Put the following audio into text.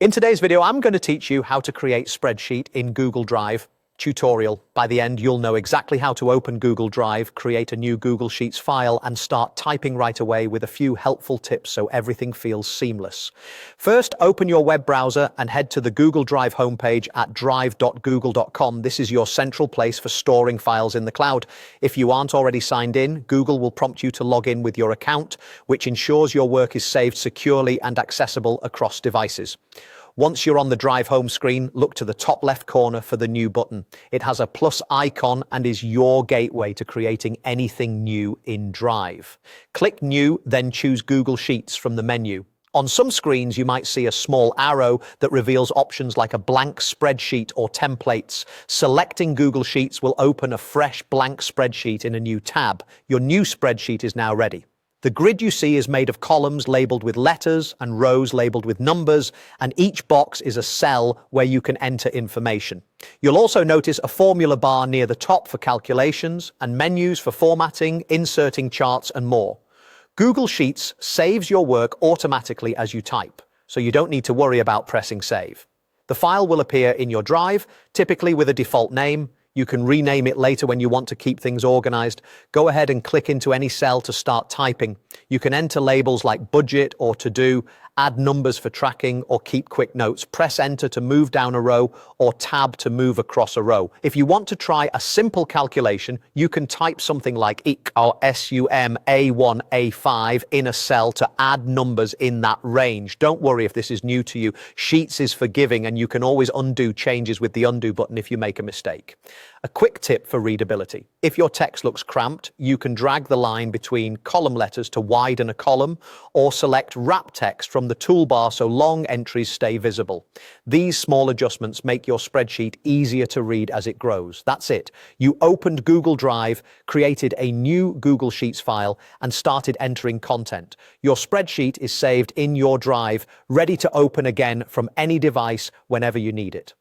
In today's video, I'm going to teach you how to create spreadsheet in Google Drive tutorial. By the end, you'll know exactly how to open Google Drive, create a new Google Sheets file, and start typing right away with a few helpful tips so everything feels seamless. First, open your web browser and head to the Google Drive homepage at drive.google.com. This is your central place for storing files in the cloud. If you aren't already signed in, Google will prompt you to log in with your account, which ensures your work is saved securely and accessible across devices. Once you're on the Drive home screen, look to the top left corner for the New button. It has a plus icon and is your gateway to creating anything new in Drive. Click New, then choose Google Sheets from the menu. On some screens, you might see a small arrow that reveals options like a blank spreadsheet or templates. Selecting Google Sheets will open a fresh blank spreadsheet in a new tab. Your new spreadsheet is now ready. The grid you see is made of columns labeled with letters and rows labeled with numbers, and each box is a cell where you can enter information. You'll also notice a formula bar near the top for calculations and menus for formatting, inserting charts, and more. Google Sheets saves your work automatically as you type, so you don't need to worry about pressing save. The file will appear in your Drive, typically with a default name. You can rename it later when you want to keep things organized. Go ahead and click into any cell to start typing. You can enter labels like budget or to do, add numbers for tracking, or keep quick notes. Press enter to move down a row or tab to move across a row. If you want to try a simple calculation, you can type something like IC or SUM A1 A5 in a cell to add numbers in that range. Don't worry if this is new to you. Sheets is forgiving and you can always undo changes with the undo button if you make a mistake. A quick tip for readability. If your text looks cramped, you can drag the line between column letters to widen a column or select wrap text from the toolbar so long entries stay visible. These small adjustments make your spreadsheet easier to read as it grows. That's it. You opened Google Drive, created a new Google Sheets file, and started entering content. Your spreadsheet is saved in your Drive, ready to open again from any device whenever you need it.